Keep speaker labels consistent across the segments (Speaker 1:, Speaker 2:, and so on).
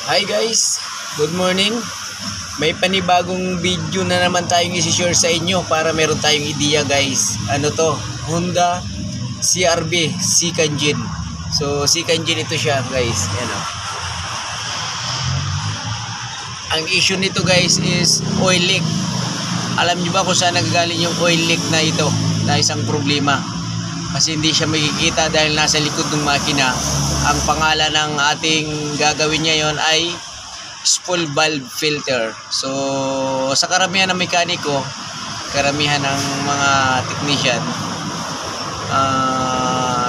Speaker 1: Hi guys, good morning. May panibagong video na naman tayong isi-share sa inyo para meron tayong ideya guys. Ano to? Honda CR-V second gen. So second gen ito siya guys. Yan o. Ang issue nito guys is oil leak. Alam nyo ba kung saan nagagaling yung oil leak na ito? Na isang problema. Kasi hindi siya makikita dahil nasa likod ng makina. Ang pangalan ng ating gagawin ngayon ay spool valve filter. So sa karamihan ng mekaniko, karamihan ng mga technician,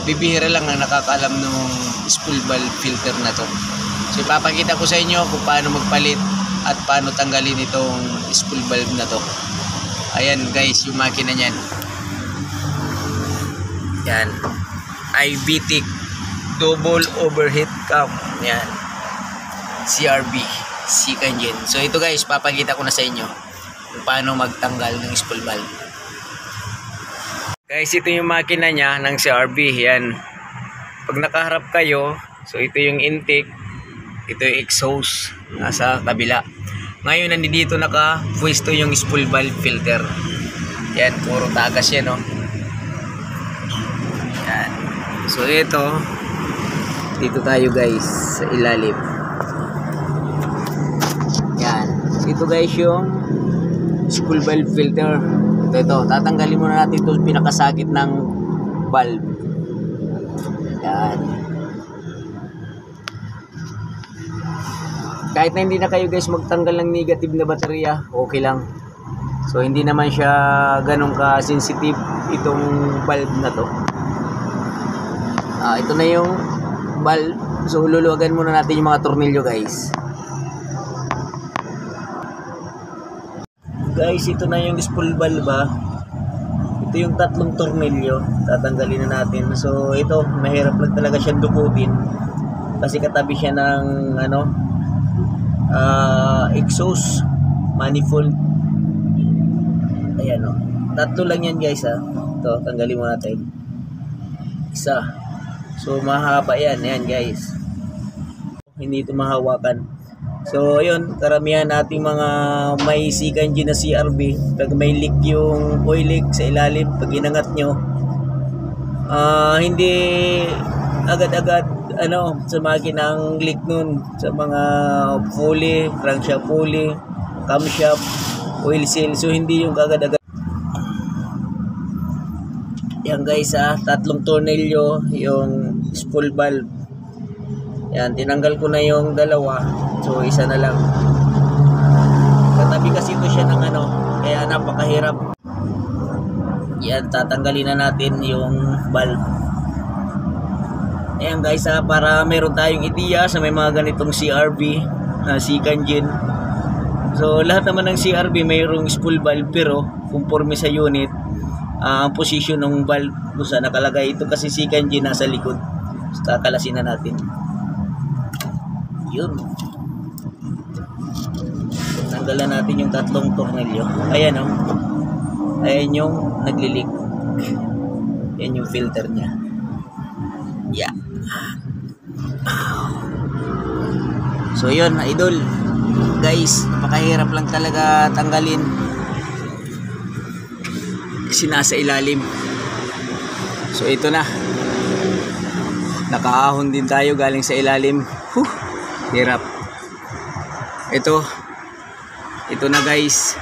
Speaker 1: bibihira lang ang nakakaalam ng spool valve filter na to. So ipapakita ko sa inyo kung paano magpalit at paano tanggalin itong spool valve na to. Ayan guys, yung makina niyan. Yan, IVTEC double overheat cam. Yan, CR-V second gen. So ito guys, papakita ko na sa inyo kung paano magtanggal ng spool valve. Guys, ito yung makina niya ng CR-V. Yan, pag nakaharap kayo, so ito yung intake, ito yung exhaust nasa kabila. Ngayon nandito naka-pwesto yung spool valve filter. Yan, puro tagas yan, no? Yan. So ito, dito tayo guys sa ilalim. Yan. Ito guys yung spool valve filter. Ito. Tatanggalin muna natin ito pinakasakit ng valve. Yan. Kahit na hindi na kayo guys magtanggal ng negative na baterya, okay lang. So hindi naman siya ganun ka-sensitive itong valve na to. Ito na yung valve. So luluwagan muna natin yung mga tornilyo guys. Guys, ito na yung spool valve. Ito yung tatlong tornilyo. Tatanggalin na natin. So ito, mahirap lang talaga siyang dukutin. Kasi katabi siya ng exhaust manifold. Ayan o. Tatlo lang yan guys ha. Ito, tanggalin mo natin. Isa. So mahaba yan. Ayan guys. Hindi ito mahawakan. So ayun, karamihan nating mga may second gen na CR-V, pag may leak yung oil leak sa ilalim, pag inangat nyo, hindi agad-agad sa makina ang leak nun, sa mga pulley, crankshaft pulley, camshaft, oil seal. So hindi yung agad-agad. Yan guys tatlong tornilyo yung spool valve. Yan, tinanggal ko na yung dalawa. So isa na lang. Katabi kasi ito siya ng kaya napakahirap. Yan, tatanggalin na natin yung valve. Ayan guys para meron tayong ideya sa may mga ganitong CR-V second gen. So lahat naman ng CR-V mayroong spool valve pero conforme sa unit ang position ng valve kung saan nakalagay. Ito kasi second gen nasa likod. So kakalasin na natin. Yun. Tanggalan natin yung tatlong tornilyo. Ayan ayan yung naglilik. Yan yung filter niya. Yeah. So yun idol guys, napakahirap lang talaga tanggalin kasi nasa ilalim. So ito na, nakaahon din tayo galing sa ilalim. Hirap. Ito na guys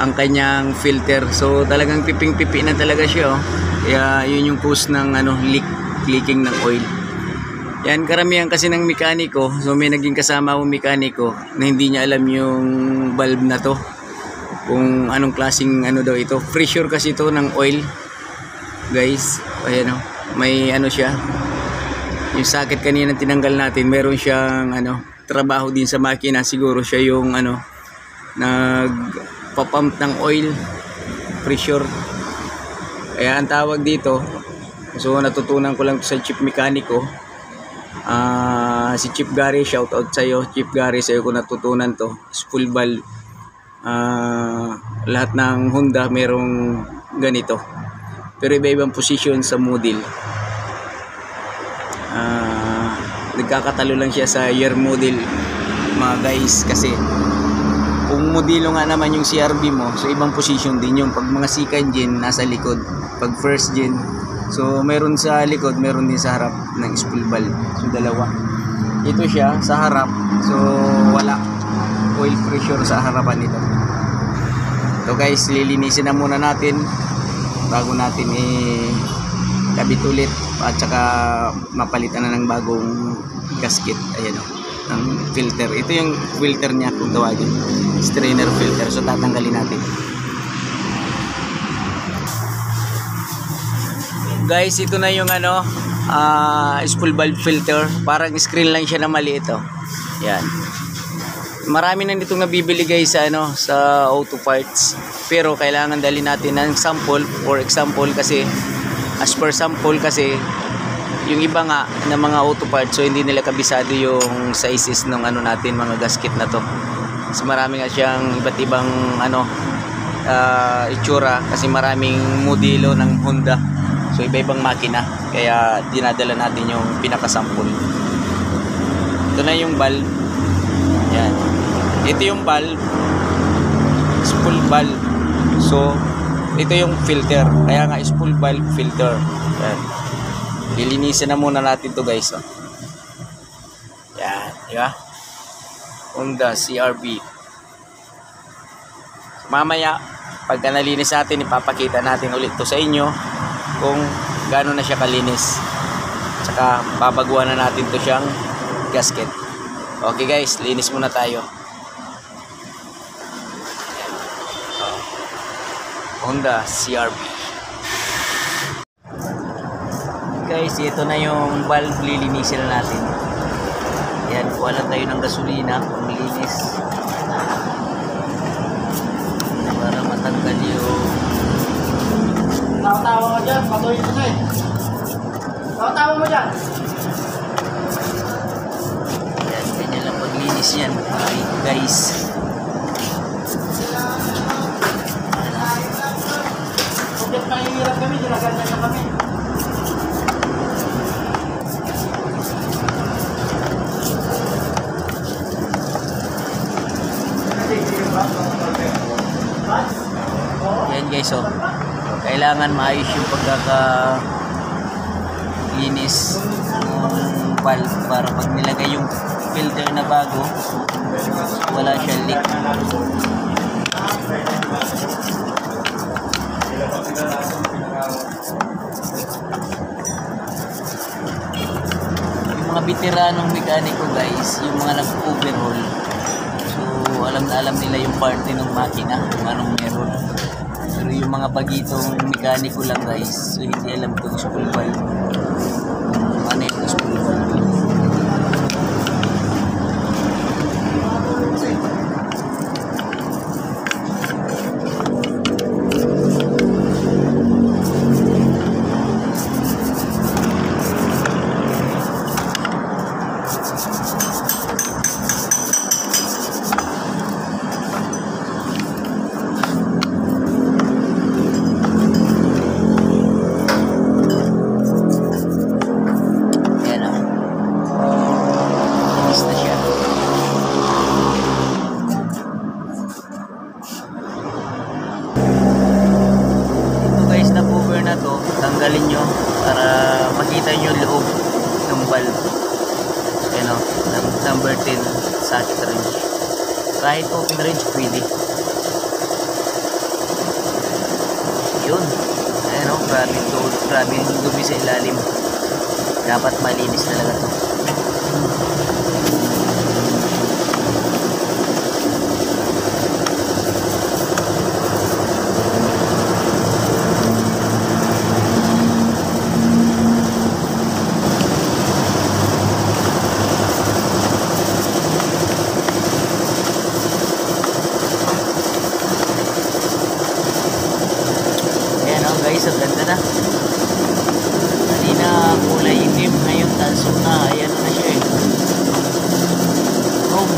Speaker 1: ang kanyang filter. So talagang piping-pipi na talaga siya Kaya yun yung cause ng leaking ng oil. Yan, karamihan kasi ng mekaniko. So may naging kasama akong mekaniko na hindi niya alam yung valve na to kung anong klaseng daw ito. Pressure kasi ito ng oil guys. Ayan may siya. Yung socket kanina tinanggal natin, meron siyang trabaho din sa makina. Siguro siya yung nagpa-pump ng oil pressure. Kaya ang tawag dito, so natutunan ko lang sa chief mekaniko, si Chief Gary, shout out sa iyo Chief Gary, sa iyo ko natutunan to, spool valve. Lahat ng Honda merong ganito, pero iba-ibang position sa model. Nagkakatalo lang siya sa year model mga guys, kasi kung modelo nga naman yung CRV mo, so ibang position din yung pag mga second gen nasa likod, pag first gen, so meron sa likod, meron din sa harap ng spool valve, so dalawa. Ito siya sa harap, so wala oil pressure sa harapan nito. So guys, lilinisin na muna natin bago natin kabit ulit at saka mapalitan na ng bagong gasket. Ayan o, ng filter. Ito yung filter niya kung tawagin, strainer filter. So tatanggalin natin. Guys, ito na yung spool valve filter. Parang screen lang siya na maliit oh. Yan. Marami na nitong nabibili guys sa auto parts. Pero kailangan dali natin ng sample, for example, kasi as per sample, kasi yung iba nga ng mga auto parts, so hindi nila kabisado yung sizes ng natin mga gasket na to. So marami nga siyang iba't ibang itsura, kasi maraming modelo ng Honda. So iba-ibang makina, kaya dinadala natin yung pinaka-sample. Ito na yung valve. Yan. Ito yung valve, spool valve. So ito yung filter, kaya nga spool valve filter. Yan. Lilinisin na muna natin to guys. Oh. Yan, di ba? Honda CRV. Mamaya, pagka nalinis natin, ipapakita natin ulit to sa inyo kung gaano na siya kalinis. Tsaka babaguhan na natin to siyang gasket. Okay guys, linis muna tayo. Honda CRV. Guys, ito na yung valve, lilinisin na natin. Yan, kuha lang tayo ng gasolina panglinis para matanggal yung
Speaker 2: tawa mo dyan, patuloy mo siya. Tawa mo dyan.
Speaker 1: yan, ganyan lang paglinis yan. Okay, guys,
Speaker 2: Kung mahihirap kami, ginaganyan na kami.
Speaker 1: yan guys, oh. Kailangan maayos yung pagkakalinis ng valve para pag nilagay yung filter na bago, wala siyang leak. Yung mga veteranong mekaniko guys, yung mga nag-overhaul, so alam na alam nila yung parte ng makina kung anong meron. Pero yung mga bagitong mekaniko lang guys, so hindi alam itong spool valve, kung ano yung spool valve. Tanggalin nyo para makita nyo yung loob ng valve, ng number 10 socket range. Kahit open range pwede. Yun, grabe yung dumi sa ilalim. Dapat malinis talaga to. Guys, ang ganda na. Kanina kulay itim, ngayon tanso na. Ayan na siya eh. Chrome.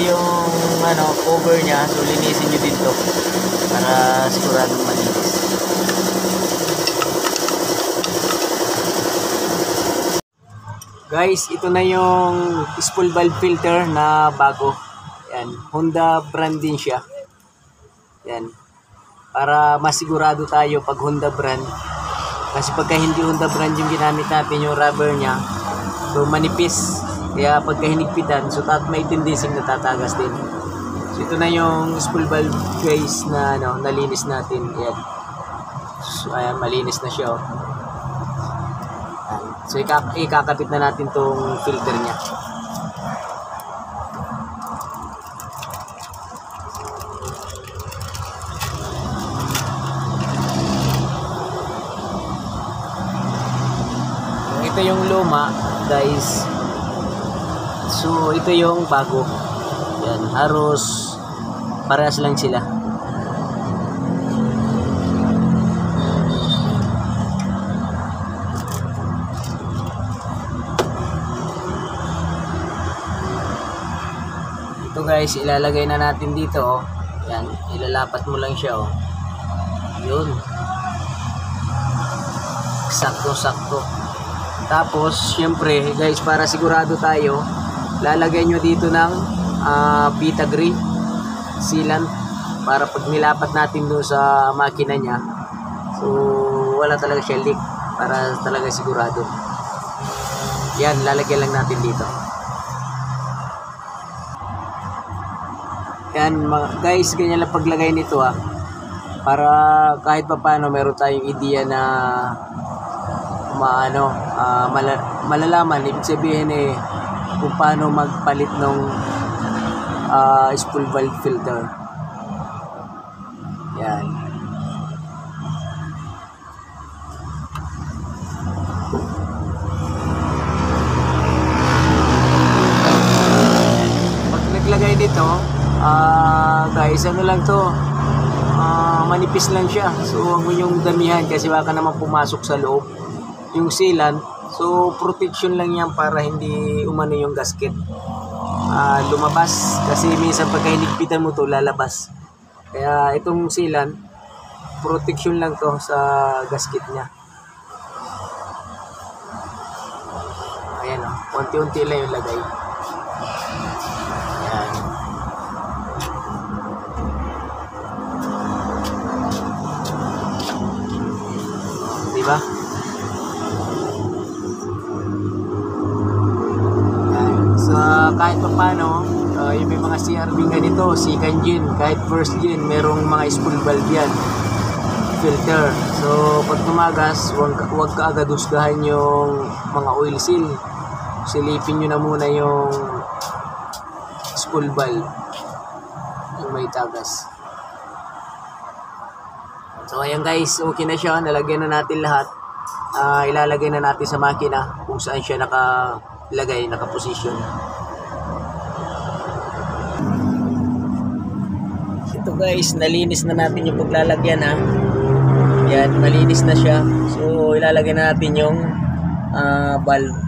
Speaker 1: yung cover niya, so linisin nyo dito para siguradong malinis. Guys, ito na yung spool valve filter na bago. Yan, Honda brand din siya. Yan. Para masigurado tayo pag Honda brand. Kasi pagka hindi Honda brand yung ginamit natin, yung rubber niya, so manipis. Kaya pagka hinigpitan, so may tendency na tatagas din. So ito na yung spool valve guys na nalinis natin. Yan. So ayan, malinis na siya. So ikakapit na natin tong filter niya. Ito yung luma, guys. So ito yung bago. Yan, halos parehas lang sila. Ito guys, ilalagay na natin dito, oh. Yan, ilalapat mo lang siya, oh. Yun. Sakto-sakto. Tapos, syempre, guys, para sigurado tayo, lalagay nyo dito ng Vita Green sealant para pag nilapat natin doon sa makina niya, so wala talaga siya leak, para talaga sigurado. Yan, lalagyan lang natin dito. Yan guys, ganyan lang paglagay nito, para kahit pa paano meron tayong idea na malalaman, ibig sabihin kung paano magpalit ng spool valve filter. Yan. Pag naglagay nito, guys, lang to, manipis lang siya, so huwag mo yung damihan kasi baka naman pumasok sa loob yung sealant. So protection lang yan para hindi umano yung gasket lumabas, kasi minsan pagka hinigpitan mo to, lalabas. Kaya itong sealant, protection lang to sa gasket nya. Ayan, unti-unti lang yung lagay. Ayan. Diba? So kahit pa paano, yung may mga CRV ganito, second gen, kahit first gen, merong mga spool valve yan, filter. So pag tumagas, huwag ka agad husgahan yung mga oil seal. Silipin nyo na muna yung spool valve yung may tagas. So ayan guys, okay na siya, nalagyan na natin lahat. Ilalagay na natin sa makina kung saan siya nakalagay, nakaposisyon. Ito guys, nalinis na natin yung paglalagyan, yan, malinis na siya. So ilalagay na natin yung valve.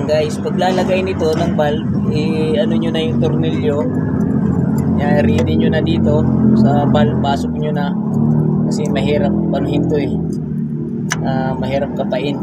Speaker 1: Guys, paglalagay nito ng valve, ano nyo na yung tornilyo, ready nyo na dito sa valve, pasok nyo na kasi mahirap panuhin to, mahirap kapain.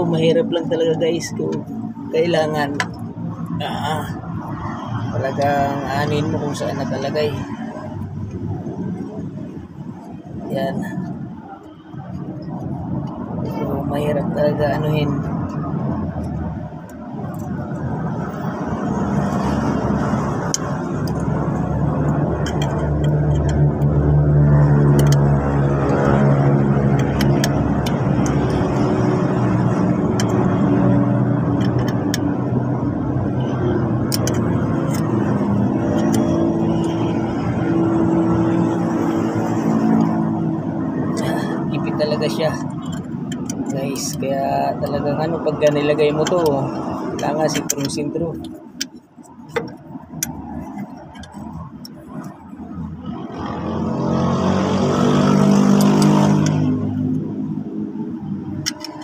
Speaker 1: Mahirap lang talaga guys kung kailangan talagang anin mo kung saan nakalagay. Yan. So mahirap talaga anuhin. talagang ano, pagka nilagay mo to, kailangan sintro-sintro.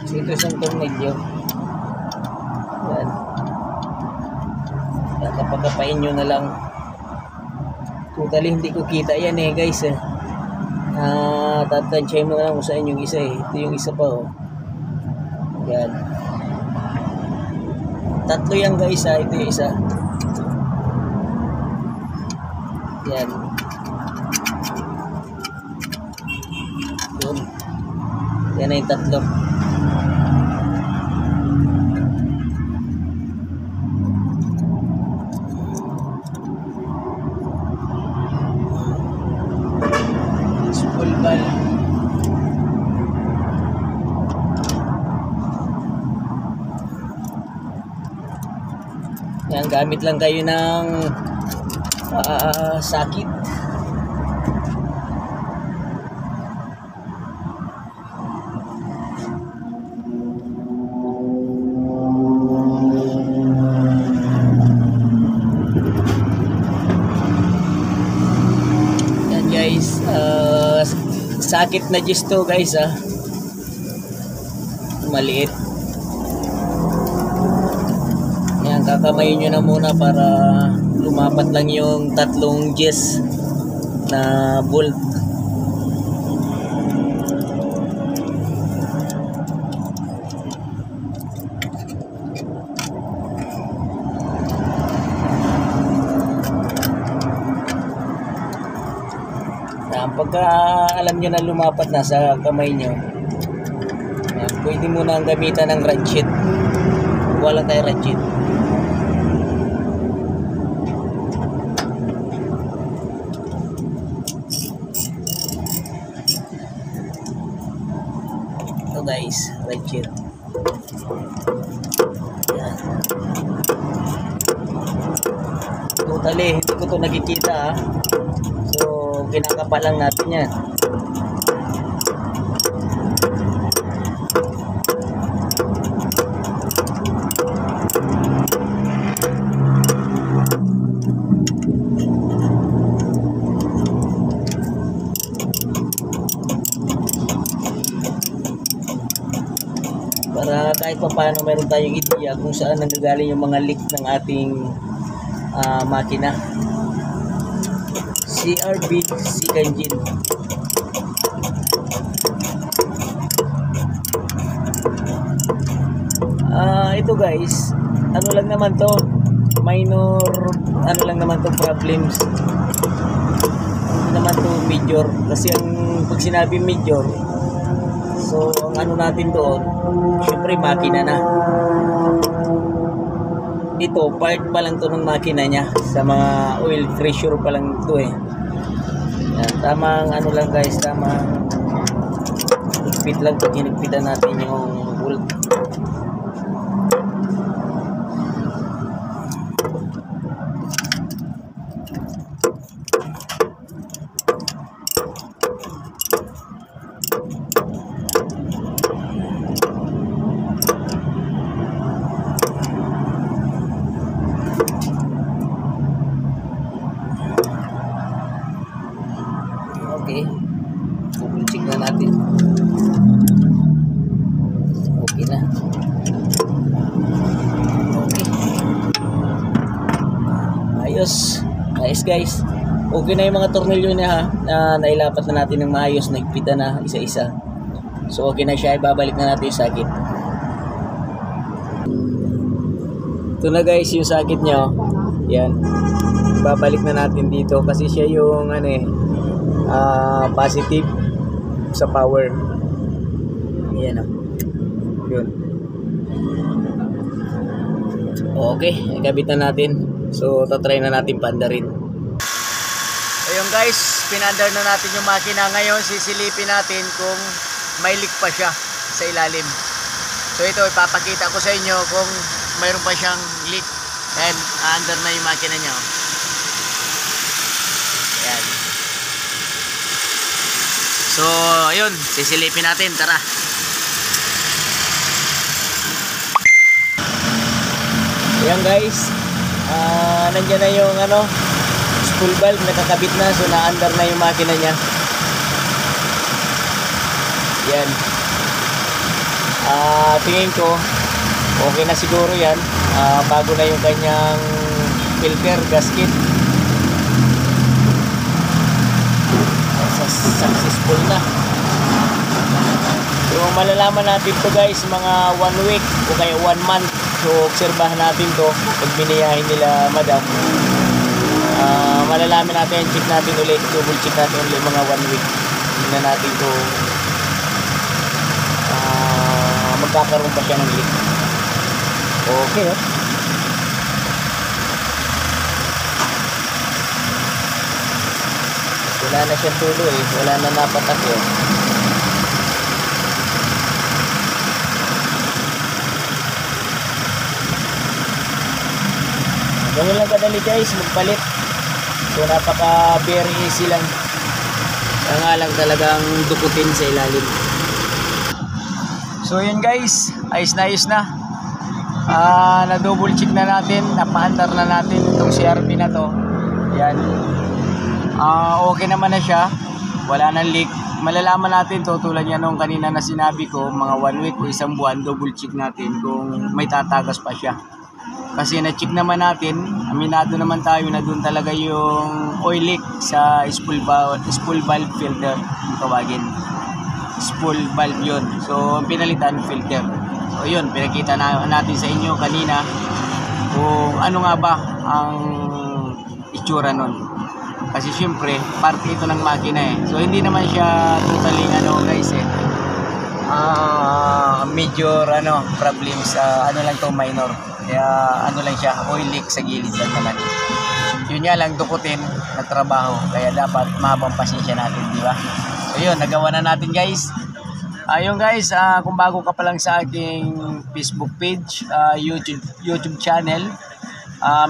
Speaker 1: So ito isang tornilyo. Yan. Kapag-kapain nyo na lang. Totally hindi ko kita yan eh guys eh. Tatansya mo na lang kung saan yung isa eh. Ito yung isa pa oh. Yan. Tatlo yan guys ha. Ito yung isa. Yan. Yun. Yan na yung tatlo. Pulbal. Yan, gamit lang kayo ng sakit. Yan guys, sakit na gist to guys maliit. Yan, kakamayin nyo na muna para lumapat lang yung tatlong gist na bolt. Pagka alam nyo na lumapat na sa kamay nyo, pwede mo na ang gamitan ng ratchet. Wala tayo ratchet. Ito guys, ratchet. Yan. Totally, hindi ko ito nakikita So, kinakapa lang natin yan. Para kahit pa paano meron tayong ideya kung saan nanggagaling yung mga leak ng ating makina. CRB Sea Engine. Ito guys, ano lang naman to, minor, ano lang naman to problems. Hindi naman to major, kasi ang pag sinabi major, so ang ano natin doon, syempre makina na. Ito, part pa lang to ng makina niya. Sa mga oil pressure pa lang to eh. Yan, tamang ano lang guys, tamang higpit lang pag hinigpitan natin yung bolt. Okay, double check na natin. Okay na. Okay. Ayos. Nice guys. Okay na yung mga tornilyo niya na nailapat na natin ng maayos, naigpitan na isa-isa. So okay na siya, ibabalik na natin yung sakit. Ito na guys yung sakit niya. Yan. Ibabalik na natin dito kasi siya yung ano positive sa power. Ayan yun. Okay, ikabit na natin. So tatry na natin paandarin. Ayun guys, pinandar na natin yung makina. Ngayon sisilipin natin kung may leak pa siya sa ilalim. So ito ipapakita ko sa inyo kung mayroon pa siyang leak. And under na yung makina niya. Ayan. So, ayun, sisilipin natin, tara. Ayan guys, nandyan na yung spool valve, nakakabit na, so na-under na yung makina niya. Yan. Tingin ko okay na siguro yan. Bago na yung kanyang filter gasket. Successful na. So malalaman natin to guys mga 1 week o kaya 1 month. So obserbahan natin to pag biniyahin nila madam. Malalaman natin, check natin ulit, double check natin ulit mga 1 week. Tingnan natin to magkakaroon pa siya ng leak. Okay, oh. Wala na siyang tulo eh. Wala na napatak eh. Ganun lang kadali guys, magpalit. So napaka very easy lang. Kaya nga lang talagang dukutin sa ilalim. So yun guys, ayos na. Na double check na natin, napaandar na natin itong CRV na to. Yan. Okay naman na siya, wala nang leak. Malalaman natin to tulad yan nung kanina na sinabi ko, mga 1 week o 1 buwan, double check natin kung may tatagas pa siya. Kasi na-check naman natin, aminado naman tayo na doon talaga yung oil leak sa spool valve filter, yung tawagin. Spool valve yun. So pinalitan filter. So yun, pinakita natin sa inyo kanina kung ano nga ba ang itsura nun. Kasi syempre, parte ito ng makina eh. So hindi naman siya totally guys eh. Major problems, lang to, minor. Kaya lang siya, oil leak sa gilid lang naman. Yun nga lang dukutin na trabaho. Kaya dapat mahabang pasensya natin, di ba? So yun, nagawa na natin guys. Ayun guys, kung bago ka pa lang sa aking Facebook page, YouTube channel,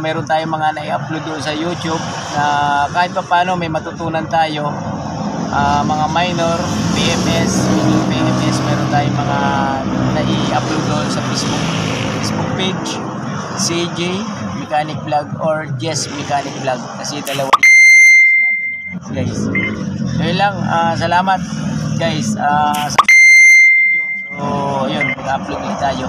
Speaker 1: meron tayong mga na-upload doon sa YouTube na kahit pa paano may matutunan tayo. Mga minor, PMS, meron tayong mga na-i-upload doon sa Facebook page, CJ Mechanic Vlog or Jess Mechanic Vlog. Kasi dalawa natin guys. So yun lang, salamat guys sa video. So yun, mag-upload ulit tayo.